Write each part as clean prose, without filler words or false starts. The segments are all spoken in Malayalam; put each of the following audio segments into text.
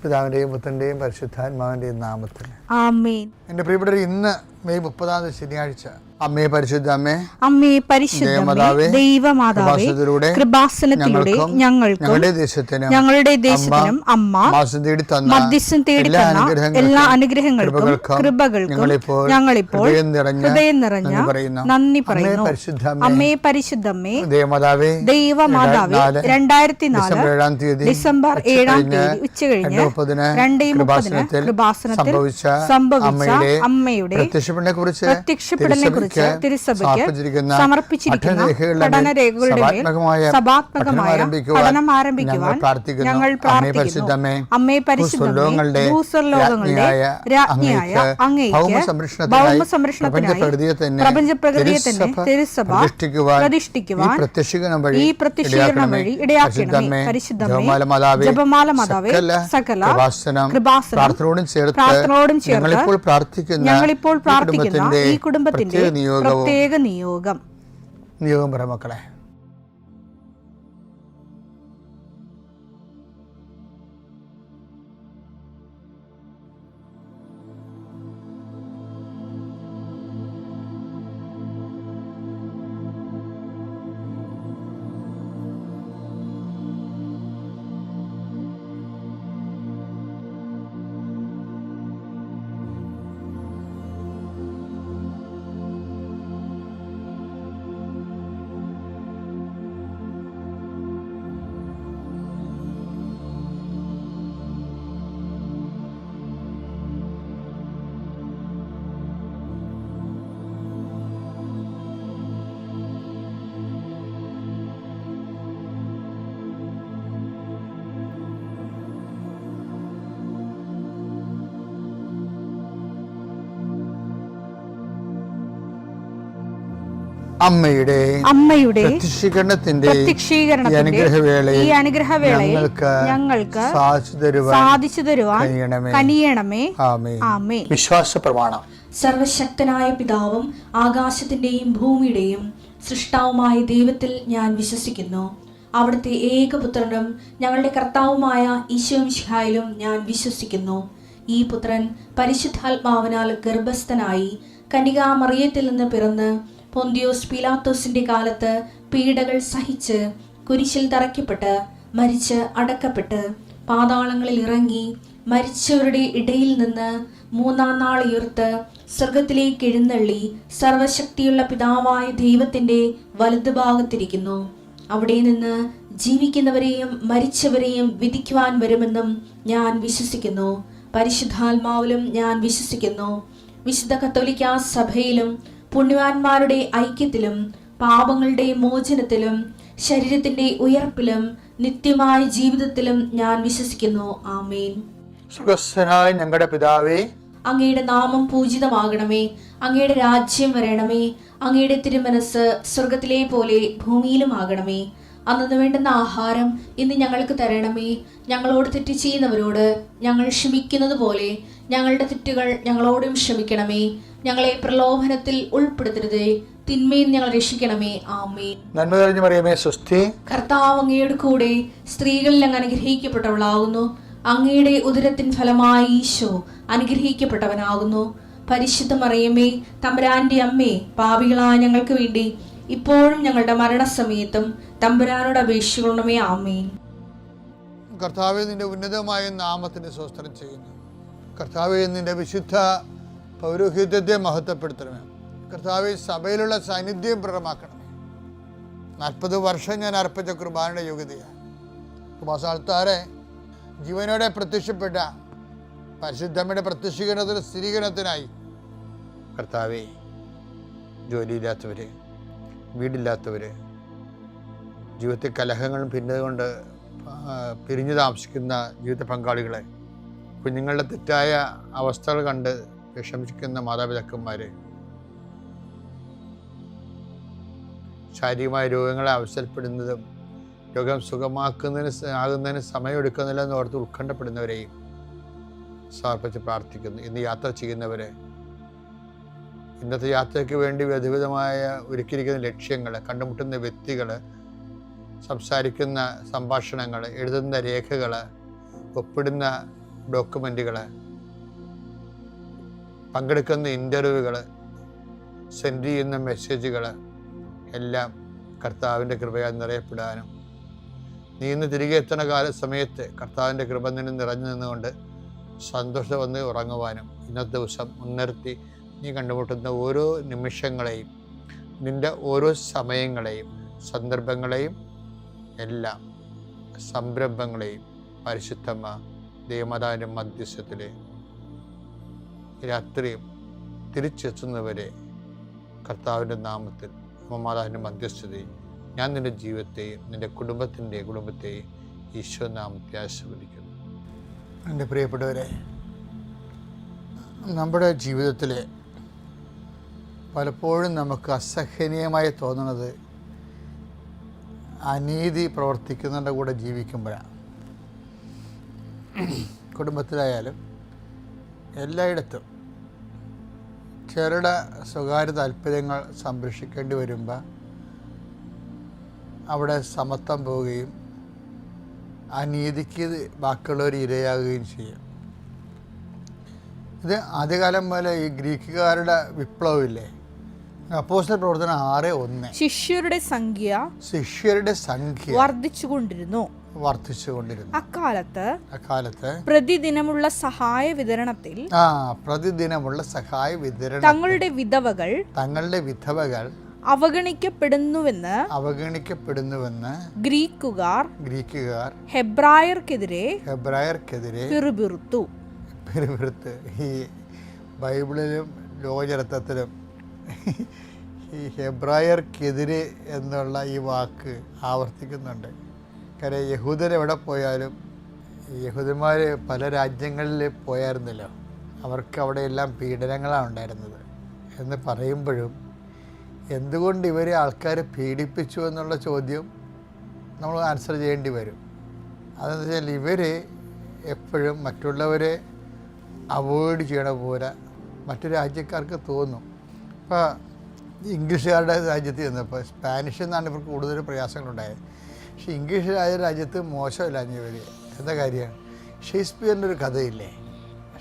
പിതാവിൻ്റെയും പുത്രൻ്റെയും പരിശുദ്ധാത്മാവിൻ്റെയും നാമത്തിൽ ആമേൻ. എൻ്റെ പ്രിയപ്പെട്ടവർ, ഇന്ന് മെയ് 30 ശനിയാഴ്ച, അമ്മേ പരിശുദ്ധ അമ്മേ, അമ്മേ പരിശുദ്ധമേ, ദൈവമാതാവേ, കൃപാസനത്തിലൂടെ ഞങ്ങൾക്കും ഞങ്ങളുടെ ദേശത്തിനും അമ്മ മധ്യസ്ഥം തേടി തന്ന എല്ലാ അനുഗ്രഹങ്ങൾക്കും കൃപകൾക്കും ഞങ്ങളിപ്പോൾ ഹൃദയം നിറഞ്ഞ നന്ദി പറയുന്നു. അമ്മേ പരിശുദ്ധമേ, ദൈവമാതാവേ, 2004 ഡിസംബർ 7 ഉച്ചകഴിഞ്ഞ് 2:30 കൃപാസനത്തിൽ സംഭവിച്ച അമ്മയുടെ പ്രത്യക്ഷപ്പെടലിനെ കുറിച്ച് തിരുസഭയ്ക്ക് സമർപ്പിച്ചിരിക്കുന്ന പഠനരേഖകളുടെ മേൽ സഭാത്മകമായ പഠനം ആരംഭിക്കുവാൻ ഞങ്ങൾ പ്രാർത്ഥിക്കുന്നു. അമ്മേ പരിശുദ്ധമേ, ഭൂസ്വർലോകങ്ങളുടെ രാജ്ഞിയായ അങ്ങേയ്ക്ക് ഭൗമസംരക്ഷണത്തിനായി പ്രപഞ്ചപ്രകൃതിയെ തന്നെ തിരുസഭ പ്രതിഷ്ഠിക്കുവാൻ ഈ പ്രത്യക്ഷീകരണം വഴി ഇടയാക്കണമേ. പരിശുദ്ധമേ, ജപമാല മാതാവേ, സകല കൃപാസനം പ്രാർത്ഥനയോടും ചേർത്ത് ഞങ്ങളിപ്പോൾ പ്രാർത്ഥിക്കുന്ന ഈ കുടുംബത്തിന്റെ പ്രത്യേക നിയോഗം പറ മക്കളെ. അമ്മയുടെ പ്രത്യക്ഷീകരണത്തിന്റെ ഈ അനുഗ്രഹവേളയിൽ ഞങ്ങൾക്ക് സാധിച്ചു തരുവാൻ കനിയണമേ. ആമേൻ. വിശ്വാസ പ്രമാണം. സർവശക്തനായ പിതാവും ആകാശത്തിന്റെയും ഭൂമിയുടെയും സൃഷ്ടാവുമായ ദൈവത്തിൽ ഞാൻ വിശ്വസിക്കുന്നു. അവിടുത്തെ ഏകപുത്രനും ഞങ്ങളുടെ കർത്താവുമായ ഈശോമിശിഹായിലും ഞാൻ വിശ്വസിക്കുന്നു. ഈ പുത്രൻ പരിശുദ്ധാത്മാവിനാൽ ഗർഭസ്ഥനായി കന്യകാമറിയത്തിൽ നിന്ന് പിറന്ന് പൊന്തിയോസ് പീലാത്തോസിന്റെ കാലത്ത് പീഡകൾ സഹിച്ച് കുരിശിൽ തറയ്ക്കപ്പെട്ട് മരിച്ച് അടക്കപ്പെട്ട് പാതാളങ്ങളിൽ ഇറങ്ങി മരിച്ചവരുടെ ഇടയിൽ നിന്ന് 3-ാം നാൾ ഉയർത്ത് സ്വർഗത്തിലേക്ക് എഴുന്നള്ളി സർവശക്തിയുള്ള പിതാവായ ദൈവത്തിന്റെ വലതുഭാഗത്തിരിക്കുന്നു. അവിടെ നിന്ന് ജീവിക്കുന്നവരെയും മരിച്ചവരെയും വിധിക്കുവാൻ വരുമെന്നും ഞാൻ വിശ്വസിക്കുന്നു. പരിശുദ്ധാത്മാവിലും ഞാൻ വിശ്വസിക്കുന്നു. വിശുദ്ധ കത്തോലിക്കാ സഭയിലും പുണ്യവാന്മാരുടെ ഐക്യത്തിലും പാപങ്ങളുടെ മോചനത്തിലും ശരീരത്തിന്റെ ഉയർപ്പിലും നിത്യമായ ജീവിതത്തിലും ഞാൻ വിശ്വസിക്കുന്നു. ആമേൻ. സുഖസ്ഥനായ ഞങ്ങളുടെ പിതാവേ, അങ്ങയുടെ നാമം പൂജിതമാകണമേ. അങ്ങയുടെ രാജ്യം വരണമേ. അങ്ങയുടെ തിരുമനസ് സ്വർഗത്തിലെ പോലെ ഭൂമിയിലും ആകണമേ. അന്നു വേണ്ടുന്ന ആഹാരം ഇന്ന് ഞങ്ങൾക്ക് തരണമേ. ഞങ്ങളോട് തെറ്റ് ചെയ്യുന്നവരോട് ഞങ്ങൾ ക്ഷമിക്കുന്നത് പോലെ ഞങ്ങളുടെ തെറ്റുകൾ ഞങ്ങളോടും ക്ഷമിക്കണമേ. ഞങ്ങളെ പ്രലോഭനത്തിൽ ഉൾപ്പെടുത്തരുതേ, തിന്മയിൽ ഞങ്ങൾ രക്ഷിക്കണമേ. ആമേൻ. നന്മ നിറഞ്ഞ മറിയമേ, സ്വസ്തി. കർത്താവ് അങ്ങയുടെ കൂടെ സ്ത്രീകളിൽ അങ്ങ് അനുഗ്രഹിക്കപ്പെട്ടവളാകുന്നു. അങ്ങയുടെ ഉദരത്തിൻ ഫലമായി ഈശോ അനുഗ്രഹിക്കപ്പെട്ടവനാകുന്നു. പരിശുദ്ധ മറിയമേ, തമ്പുരാന്റെ അമ്മേ, പാപികളായ ഞങ്ങൾക്ക് വേണ്ടി ഇപ്പോഴും ഞങ്ങളുടെ മരണസമയത്തും തമ്പുരാനോട് അപേക്ഷിക്കണമേ. ആമേൻ. കർത്താവേ, നിന്റെ ഉന്നതമായ നാമത്തിന് സ്തോത്രം ചെയ്യുന്നു. കർത്താവേ, നിന്റെ വിശുദ്ധ പൗരോഹിത്യത്തെ മഹത്വപ്പെടുത്തണമേ. കർത്താവേ, സഭയിലുള്ള സാന്നിധ്യം പ്രകടമാക്കണമേ. 40 വർഷം ഞാൻ അർപ്പിച്ച കുർബാനയുടെ യോഗ്യതയാണ്. കുർബാസാൽത്താറെ ജീവനോടെ പ്രത്യക്ഷപ്പെട്ട പരിശുദ്ധമ്മയുടെ പ്രത്യക്ഷീകരണത്തിന് സ്ഥിരീകരണത്തിനായി കർത്താവേ, ജോലിയില്ലാത്തവര്, വീടില്ലാത്തവര്, ജീവിതത്തിൽ കലഹങ്ങളും ഭിന്നത പിരിഞ്ഞു താമസിക്കുന്ന ജീവിത പങ്കാളികളെ, കുഞ്ഞുങ്ങളുടെ തെറ്റായ അവസ്ഥകൾ കണ്ട് വിഷമിക്കുന്ന മാതാപിതാക്കന്മാരെ, ശാരീരികമായ രോഗങ്ങളെ അവസരപ്പെടുന്നതും രോഗം ആകുന്നതിന് സമയമെടുക്കുന്നില്ലെന്ന് ഓർത്ത് ഉത്കണ്ഠപ്പെടുന്നവരെയും സമർപ്പിച്ച് പ്രാർത്ഥിക്കുന്നു. ഇന്ന് യാത്ര ചെയ്യുന്നവരെ, ഇന്നത്തെ യാത്രയ്ക്ക് വേണ്ടി വിവിധമായ ഒരുക്കിയിരിക്കുന്ന ലക്ഷ്യങ്ങൾ, കണ്ടുമുട്ടുന്ന വ്യക്തികൾ, സംസാരിക്കുന്ന സംഭാഷണങ്ങൾ, എഴുതുന്ന രേഖകൾ, ഒപ്പിടുന്ന ഡോക്യുമെൻറ്റുകൾ, പങ്കെടുക്കുന്ന ഇൻ്റർവ്യൂകൾ, സെൻഡ് ചെയ്യുന്ന മെസ്സേജുകൾ എല്ലാം കർത്താവിൻ്റെ കൃപയാൽ നിറയപ്പെടാനും നീ ഇന്ന് തിരികെ എത്തുന്ന സമയത്ത് കർത്താവിൻ്റെ കൃപ നിന്നെ നിറഞ്ഞു നിന്നുകൊണ്ട് സന്തോഷം വന്ന് ഉറങ്ങുവാനും ഇന്നത്തെ ദിവസം മുൻനിർത്തി നീ കണ്ടുമുട്ടുന്ന ഓരോ നിമിഷങ്ങളെയും, നിൻ്റെ ഓരോ സമയങ്ങളെയും, സന്ദർഭങ്ങളെയും, എല്ലാം സംരംഭങ്ങളെയും പരിശുദ്ധമ്മ ദൈവമാതാവിൻ്റെ മധ്യസ്ഥത്തിൽ രാത്രിയും തിരിച്ചെത്തുന്നവരെ കർത്താവിൻ്റെ നാമത്തിൽ മാതാവിൻ്റെ മധ്യസ്ഥതയും ഞാൻ നിൻ്റെ ജീവിതത്തെയും നിൻ്റെ കുടുംബത്തെയും ഈശോ നാമത്തെ ആശീർവദിക്കുന്നു. എൻ്റെ പ്രിയപ്പെട്ടവരെ, നമ്മുടെ ജീവിതത്തിൽ പലപ്പോഴും നമുക്ക് അസഹനീയമായി തോന്നുന്നത് അനീതി പ്രവർത്തിക്കുന്നതിൻ്റെ കൂടെ ജീവിക്കുമ്പോഴാണ്. കുടുംബത്തിലായാലും എല്ലായിടത്തും ചെറുകിട സ്വകാര്യ താല്പര്യങ്ങൾ സംരക്ഷിക്കേണ്ടി വരുമ്പോൾ അവിടെ സമത്വം പോവുകയും അനീതിക്ക് ബാക്കിയുള്ളവർ ഇരയാകുകയും ചെയ്യും. ഇത് ആദ്യകാലം പോലെ ഈ ഗ്രീക്കുകാരുടെ വിപ്ലവമില്ലേ, അപ്പോസ്തല പ്രവർത്തനം 6:1, ശിഷ്യരുടെ സംഖ്യ വർദ്ധിച്ചുകൊണ്ടിരുന്നു. അക്കാലത്ത് പ്രതിദിനമുള്ള സഹായ വിതരണത്തിൽ തങ്ങളുടെ വിധവകൾ അവഗണിക്കപ്പെടുന്നുവെന്ന് ഗ്രീക്കുകാർ ഹെബ്രായർക്കെതിരെ പിറുപിറുത്തു. ഈ ബൈബിളിലും ലോകചരിത്രത്തിലും ഈ ഹെബ്രായർക്കെതിരെ എന്നുള്ള ഈ വാക്ക് ആവർത്തിക്കുന്നുണ്ട്. കാര്യം യഹൂദർ എവിടെ പോയാലും യഹൂദന്മാർ പല രാജ്യങ്ങളിൽ പോയായിരുന്നല്ലോ, അവർക്ക് അവിടെയെല്ലാം പീഡനങ്ങളാണ് ഉണ്ടായിരുന്നത് എന്ന് പറയുമ്പോഴും എന്തുകൊണ്ട് ഇവരെ ആൾക്കാർ പീഡിപ്പിച്ചു എന്നുള്ള ചോദ്യം നമ്മൾ ആൻസർ ചെയ്യേണ്ടി വരും. അതെന്ന് വെച്ചാൽ ഇവർ എപ്പോഴും മറ്റുള്ളവരെ അവോയ്ഡ് ചെയ്യണ പോലെ മറ്റു രാജ്യക്കാർക്ക് തോന്നും. ഇപ്പോൾ ഇംഗ്ലീഷുകാരുടെ രാജ്യത്ത് ചെന്നപ്പോൾ സ്പാനിഷ് എന്നാണ് ഇവർക്ക് കൂടുതൽ പ്രയാസങ്ങളുണ്ടായത്. പക്ഷേ ഇംഗ്ലീഷ് രാജ്യത്ത് മോശമില്ല ഇവർ. എന്താ കാര്യമാണ്, ഷേക്സ്പിയറിൻ്റെ ഒരു കഥയില്ലേ,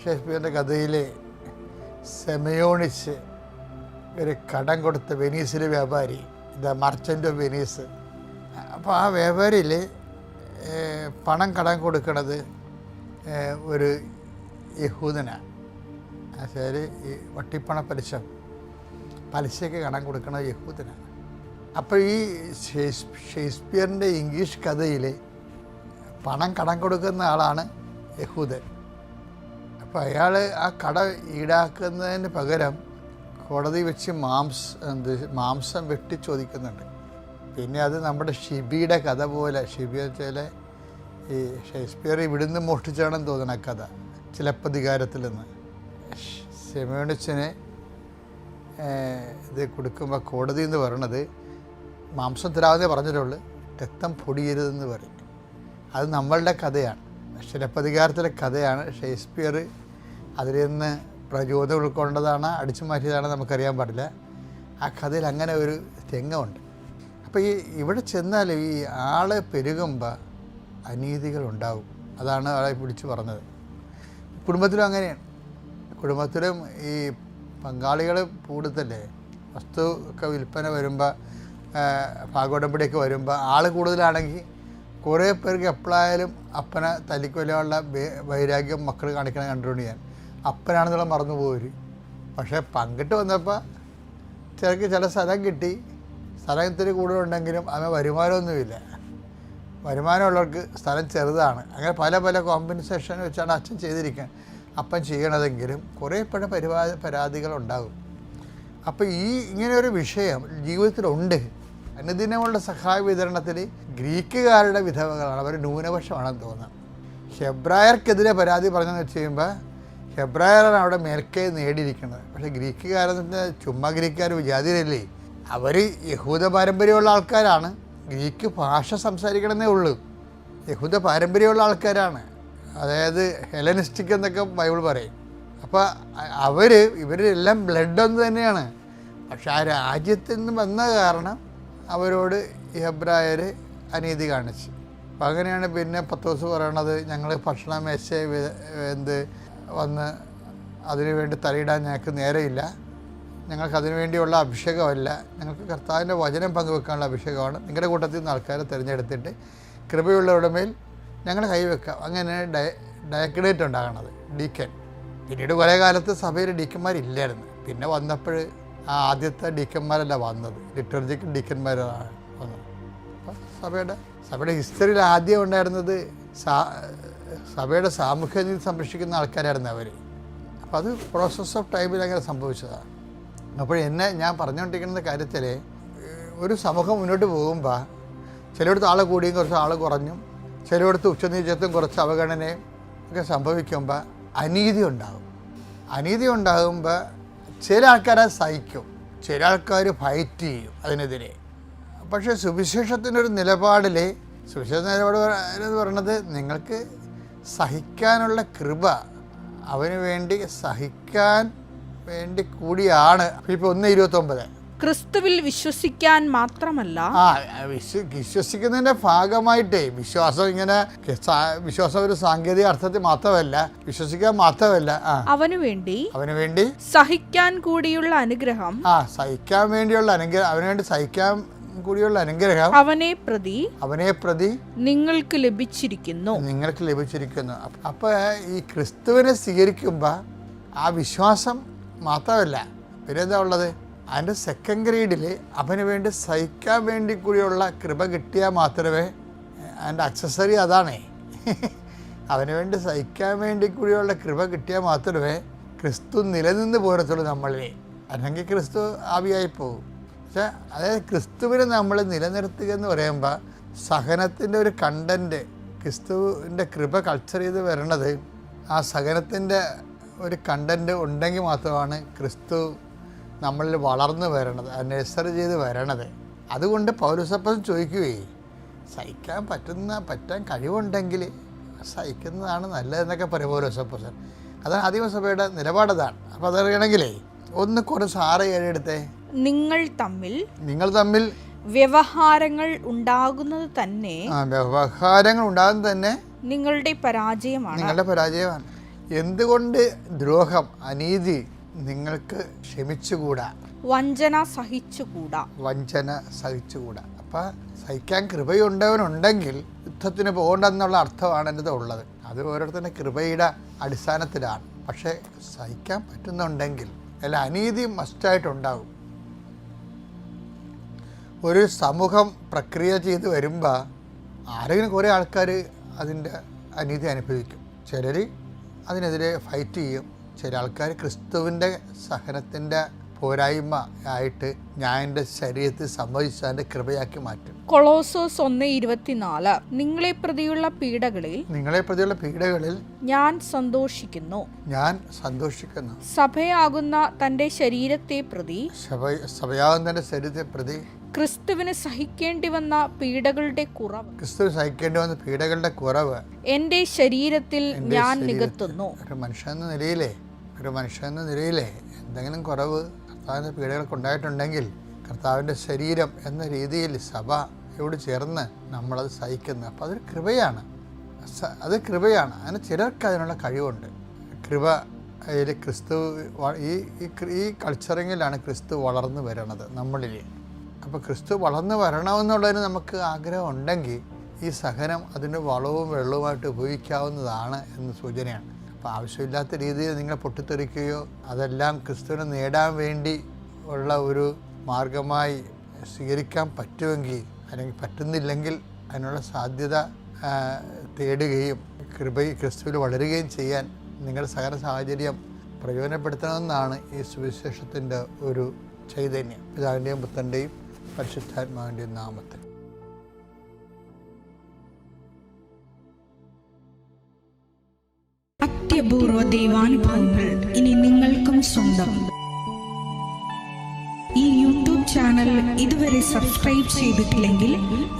ഷേക്സ്പിയറിൻ്റെ കഥയിൽ സെമയോണിച്ച് ഒരു കടം കൊടുത്ത വെനീസിലെ വ്യാപാരി, ദ മർച്ചൻ്റ് ഓഫ് വെനീസ്. അപ്പോൾ ആ വ്യാപാരിയിൽ പണം കടം കൊടുക്കുന്നത് ഒരു യഹൂദനാണ്. അതായത് ഈ വട്ടിപ്പണ പലിശയ്ക്ക് കടം കൊടുക്കണ യഹൂദനാണ്. അപ്പോൾ ഈ ഷേക്സ്പിയറിൻ്റെ ഇംഗ്ലീഷ് കഥയിൽ പണം കടം കൊടുക്കുന്ന ആളാണ് യഹൂദൻ. അപ്പോൾ അയാൾ ആ കട ഈടാക്കുന്നതിന് പകരം കോടതി വെച്ച് മാംസം വെട്ടി ചോദിക്കുന്നുണ്ട്. പിന്നെ അത് നമ്മുടെ ഷിബിയുടെ കഥ പോലെ, ഷിബി വെച്ചാൽ ഈ ഷേക്സ്പിയർ ഇവിടുന്ന് മോഷ്ടിച്ചാണെന്ന് തോന്നുന്ന കഥ, ചിലപ്പതികാരത്തിൽ നിന്ന്. സെമയോണിച്ചിന് ഇത് കൊടുക്കുമ്പോൾ കോടതി എന്ന് പറയണത് മാംസം തരാതെ പറഞ്ഞിട്ടുള്ളൂ, രക്തം പൊടിയരുതെന്ന് പറയും. അത് നമ്മളുടെ കഥയാണ്, ചിലപ്പതികാരത്തിലെ കഥയാണ്. ഷേക്സ്പിയർ അതിൽ നിന്ന് പ്രചോദനം ഉൾക്കൊണ്ടതാണ്, അടിച്ചു മാറ്റിയതാണ് നമുക്കറിയാൻ പാടില്ല. ആ കഥയിൽ അങ്ങനെ ഒരു രംഗമുണ്ട്. അപ്പോൾ ഇവിടെ ചെന്നാൽ ഈ ആൾ പെരുകുമ്പോൾ അനീതികളുണ്ടാവും. അതാണ് ആളെ പിടിച്ച് പറഞ്ഞത്. കുടുംബത്തിലും അങ്ങനെയാണ്. കുടുംബത്തിലും ഈ പങ്കാളികൾ കൂടുതലേ, വസ്തു ഒക്കെ വിൽപ്പന വരുമ്പോൾ, ഭാഗോടമ്പടിയൊക്കെ വരുമ്പോൾ ആൾ കൂടുതലാണെങ്കിൽ കുറേ പേർക്ക് എപ്പോഴായാലും അപ്പനെ തല്ലിക്കൊല്ലാനുള്ള വൈരാഗ്യം മക്കൾ കാണിക്കണം കണ്ടുകൊണ്ട് ഞാൻ അപ്പനാണെന്നുള്ള മറന്നു പോരും. പക്ഷേ പങ്കിട്ട് വന്നപ്പോൾ ചില സ്ഥലം കിട്ടി, സ്ഥലത്തിന് കൂടുതലുണ്ടെങ്കിലും അവന് വരുമാനമൊന്നുമില്ല. വരുമാനമുള്ളവർക്ക് സ്ഥലം ചെറുതാണ്. അങ്ങനെ പല കോമ്പൻസേഷൻ വെച്ചാണ് അച്ഛൻ ചെയ്തിരിക്കുന്നത്, അപ്പൻ ചെയ്യണതെങ്കിലും കുറേ പരാതികളുണ്ടാകും. അപ്പോൾ ഇങ്ങനെയൊരു വിഷയം ജീവിതത്തിലുണ്ട്. അനുദിനമുള്ള സഹായ വിതരണത്തിൽ ഗ്രീക്കുകാരുടെ വിധവകളാണ്, അവർ ന്യൂനപക്ഷമാണെന്ന് തോന്നുന്നത്. ഹെബ്രായർക്കെതിരെ പരാതി പറഞ്ഞെന്ന് വെച്ച് കഴിയുമ്പോൾ ഹെബ്രായറാണ് അവിടെ മേൽക്കൈ നേടിയിരിക്കുന്നത്. പക്ഷേ ഗ്രീക്കുകാരെന്ന് ചുമ്മാ ഗ്രീക്കുകാർ വിജാതിരല്ലേ, അവർ യഹൂദ പാരമ്പര്യമുള്ള ആൾക്കാരാണ്. ഗ്രീക്ക് ഭാഷ സംസാരിക്കണമെന്നേ ഉള്ളൂ, യഹൂദ പാരമ്പര്യമുള്ള ആൾക്കാരാണ്. അതായത് ഹെലനിസ്റ്റിക് എന്നൊക്കെ ബൈബിൾ പറയും. അപ്പോൾ ഇവരെല്ലാം ബ്ലഡ് ഒന്ന് തന്നെയാണ്. പക്ഷെ ആ രാജ്യത്തിൽ നിന്ന് വന്ന കാരണം അവരോട് ഹെബ്രായർ അനീതി കാണിച്ചു. അപ്പം അങ്ങനെയാണ് പിന്നെ പത്രോസ് പറയണത്, ഞങ്ങൾ ഭക്ഷണ മേശ വന്ന് അതിനു വേണ്ടി തലയിടാൻ ഞങ്ങൾക്ക് നേരെയില്ല, ഞങ്ങൾക്ക് അതിനു വേണ്ടിയുള്ള അഭിഷേകമല്ല, ഞങ്ങൾക്ക് കർത്താവിൻ്റെ വചനം പങ്കുവെക്കാനുള്ള അഭിഷേകമാണ്. നിങ്ങളുടെ കൂട്ടത്തിൽ നിന്ന് ആൾക്കാരെ തിരഞ്ഞെടുത്തിട്ട് കൃപയുള്ളവരുടെ മേൽ ഞങ്ങൾ കൈവെക്കാം. അങ്ങനെ ഡയക്കണേറ്റ് ഉണ്ടാകണത് ഡീക്കൻ. പിന്നീട് കുറേ കാലത്ത് സഭയിൽ ഡീക്കന്മാരില്ലായിരുന്നു. പിന്നെ വന്നപ്പോൾ ആദ്യത്തെ ഡീക്കന്മാരല്ല വന്നത്, ലിറ്റർജിക്കൽ ഡീക്കന്മാരാണ് വന്നത്. അപ്പം സഭയുടെ ഹിസ്റ്ററിയിൽ ആദ്യം ഉണ്ടായിരുന്നത് സഭയുടെ സാമൂഹ്യ നീതി സംരക്ഷിക്കുന്ന ആൾക്കാരായിരുന്നു അവർ. അപ്പോൾ അത് പ്രോസസ് ഓഫ് ടൈമിൽ അങ്ങനെ സംഭവിച്ചതാണ്. അപ്പോൾ ഞാൻ പറഞ്ഞുകൊണ്ടിരിക്കുന്ന കാര്യത്തിൽ ഒരു സമൂഹം മുന്നോട്ട് പോകുമ്പോൾ ചിലയിടത്ത് ആൾ കൂടിയും കുറച്ച് ആൾ കുറഞ്ഞും, ചിലയിടത്ത് ഉച്ചനീചത്വം കുറച്ച് അവഗണനയും ഒക്കെ സംഭവിക്കുമ്പോൾ അനീതി ഉണ്ടാകും. അനീതി ഉണ്ടാകുമ്പോൾ ചില ആൾക്കാരെ സഹിക്കും, ചില ആൾക്കാർ ഫൈറ്റ് ചെയ്യും അതിനെതിരെ. പക്ഷേ സുവിശേഷത്തിനൊരു നിലപാടിൽ, സുവിശേഷ നിലപാട് എന്ന് പറയുന്നത് നിങ്ങൾക്ക് സഹിക്കാനുള്ള കൃപ, അവന് വേണ്ടി സഹിക്കാൻ വേണ്ടി കൂടിയാണ്. ഇപ്പോൾ 1:29 ക്രിസ്തുവിൽ വിശ്വസിക്കാൻ മാത്രമല്ല, വിശ്വസിക്കുന്നതിൻ്റെ ഭാഗമായിട്ടേ വിശ്വാസം ഒരു സാങ്കേതിക അർത്ഥത്തിൽ മാത്രമല്ല, വിശ്വസിക്കാൻ മാത്രമല്ല, അവന് വേണ്ടി സഹിക്കാൻ കൂടിയുള്ള അനുഗ്രഹം, സഹിക്കാൻ വേണ്ടിയുള്ള അനുഗ്രഹം, അവന് വേണ്ടി സഹിക്കാൻ കൂടിയുള്ള അനുഗ്രഹം അവനെ പ്രതി നിങ്ങൾക്ക് ലഭിച്ചിരിക്കുന്നു. അപ്പോൾ ഈ ക്രിസ്തുവിനെ സ്വീകരിക്കുമ്പോൾ ആ വിശ്വാസം മാത്രമല്ല, പിന്നെ എന്താ ഉള്ളത്, അതിൻ്റെ സെക്കൻഡ് ഗ്രേഡിൽ അവന് വേണ്ടി സഹിക്കാൻ വേണ്ടി കൂടിയുള്ള കൃപ കിട്ടിയാൽ മാത്രമേ, അതിൻ്റെ അക്സസറി അതാണേ, അവന് വേണ്ടി സഹിക്കാൻ വേണ്ടി കൂടിയുള്ള കൃപ കിട്ടിയാൽ മാത്രമേ ക്രിസ്തു നിലനിന്ന് പോരത്തുള്ളൂ നമ്മളിൽ. അല്ലെങ്കിൽ ക്രിസ്തു ആവിയായി പോകും. പക്ഷേ അതായത് ക്രിസ്തുവിനെ നമ്മൾ നിലനിർത്തുക എന്ന് പറയുമ്പോൾ സഹനത്തിൻ്റെ ഒരു കണ്ടൻറ്റ്, ക്രിസ്തുവിൻ്റെ കൃപ കൾച്ചർ ചെയ്ത് വരണത് ആ സഹനത്തിൻ്റെ ഒരു കണ്ടൻറ്റ് ഉണ്ടെങ്കിൽ മാത്രമാണ് ക്രിസ്തു നമ്മളിൽ വളർന്നു വരണത്, നഴ്സറി ചെയ്ത് വരണത്. അതുകൊണ്ട് പൗലോസപ്പോസ്തലൻ ചോദിക്കുകയും പറ്റാൻ കഴിവുണ്ടെങ്കിൽ സഹിക്കുന്നതാണ് നല്ലതെന്നൊക്കെ പറയും പൗലോസപ്പോസ്തലൻ. അതാണ് ആദിമസഭയുടെ നിലപാടതാണ്. അപ്പോൾ അതറിയണമെങ്കിലേ 1 കൊരിന്ത്യർ 6:7 എടുത്തേ. നിങ്ങൾ തമ്മിൽ വ്യവഹാരങ്ങൾ ഉണ്ടാകുന്നത് തന്നെ നിങ്ങളുടെ പരാജയമാണ്. എന്തുകൊണ്ട് ദ്രോഹം, അനീതി നിങ്ങൾക്ക് ക്ഷമിച്ചുകൂടാ, വഞ്ചന സഹിച്ചുകൂടാ. അപ്പം സഹിക്കാൻ കൃപയുണ്ടവനുണ്ടെങ്കിൽ യുദ്ധത്തിന് പോകണ്ടെന്നുള്ള അർത്ഥമാണ് എൻ്റെ ഉള്ളത്. അത് ഓരോരുത്തരുടെ കൃപയുടെ അടിസ്ഥാനത്തിലാണ്. പക്ഷേ സഹിക്കാൻ പറ്റുന്നുണ്ടെങ്കിൽ അല്ല, അനീതി മസ്റ്റായിട്ടുണ്ടാകും. ഒരു സമൂഹം പ്രക്രിയ ചെയ്ത് വരുമ്പോൾ ആരെങ്കിലും കുറേ ആൾക്കാർ അതിൻ്റെ അനീതി അനുഭവിക്കും. ചിലർ അതിനെതിരെ ഫൈറ്റ് ചെയ്യും. ചില ആൾക്കാർ ക്രിസ്തുവിൻ്റെ സഹനത്തിൻ്റെ പോരായ്മ ആയിട്ട് ഞാൻ എൻ്റെ ശരീരത്തിൽ സംഭവിച്ച അതിൻ്റെ കൃപയാക്കി മാറ്റും. കൊളോസോസ് 1:24 നിങ്ങളെ പ്രതിയുള്ള പീഡകളിൽ ഞാൻ സന്തോഷിക്കുന്നു. സഭയാകുന്ന തൻ്റെ ശരീരത്തെ പ്രതി ക്രിസ്തുവിന് സഹിക്കേണ്ടി വന്ന പീഡകളുടെ കുറവ് എൻ്റെ ശരീരത്തിൽ ഞാൻ നികത്തുന്നു. ഒരു മനുഷ്യൻ എന്ന നിലയിലെ എന്തെങ്കിലും കുറവ് കർത്താവിൻ്റെ പീഡകൾക്ക് ഉണ്ടായിട്ടുണ്ടെങ്കിൽ കർത്താവിൻ്റെ ശരീരം എന്ന രീതിയിൽ സഭയോട് ചേർന്ന് നമ്മളത് സഹിക്കുന്നു. അപ്പോൾ അതൊരു കൃപയാണ്. അതിന് ചിലർക്ക് അതിനുള്ള കഴിവുണ്ട്. കൃപ അതിൽ ക്രിസ്തു ഈ കൾച്ചറിങ്ങിലാണ് ക്രിസ്തു വളർന്നു വരണത് നമ്മളിൽ. അപ്പോൾ ക്രിസ്തു വളർന്നു വരണമെന്നുള്ളതിന് നമുക്ക് ആഗ്രഹം ഉണ്ടെങ്കിൽ ഈ സഹനം അതിൻ്റെ വളവും വെള്ളവുമായിട്ട് ഉപയോഗിക്കാവുന്നതാണ് എന്ന് സൂചനയാണ്. അപ്പോൾ ആവശ്യമില്ലാത്ത രീതിയിൽ നിങ്ങൾ പൊട്ടിത്തെറിക്കുകയോ അതെല്ലാം ക്രിസ്തുവിനെ നേടാൻ വേണ്ടി ഉള്ള ഒരു മാർഗമായി സ്വീകരിക്കാൻ പറ്റുമെങ്കിൽ, അല്ലെങ്കിൽ പറ്റുന്നില്ലെങ്കിൽ അതിനുള്ള സാധ്യത തേടുകയും ക്രിസ്തുവിൽ വളരുകയും ചെയ്യാൻ നിങ്ങളുടെ സഹന സാഹചര്യം പ്രയോജനപ്പെടുത്തണമെന്നാണ് ഈ സുവിശേഷത്തിൻ്റെ ഒരു ചൈതന്യം. പിതാവിൻ്റെയും പുത്രൻ്റെയും പരിശുദ്ധാത്മാവിൻ്റെയും നാമത്തിൽ. അത്യപൂർവ ദൈവാനുഭവങ്ങൾ ഇനി നിങ്ങൾക്കും സ്വന്തം. ഈ യൂട്യൂബ് ചാനൽ ഇതുവരെ സബ്സ്ക്രൈബ് ചെയ്തിട്ടില്ലെങ്കിൽ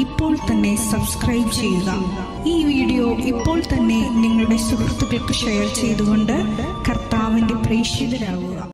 ഇപ്പോൾ തന്നെ സബ്സ്ക്രൈബ് ചെയ്യുക. ഈ വീഡിയോ ഇപ്പോൾ തന്നെ നിങ്ങളുടെ സുഹൃത്തുക്കൾക്ക് ഷെയർ ചെയ്തുകൊണ്ട് കർത്താവിൻ്റെ പ്രേക്ഷിതരാകുക.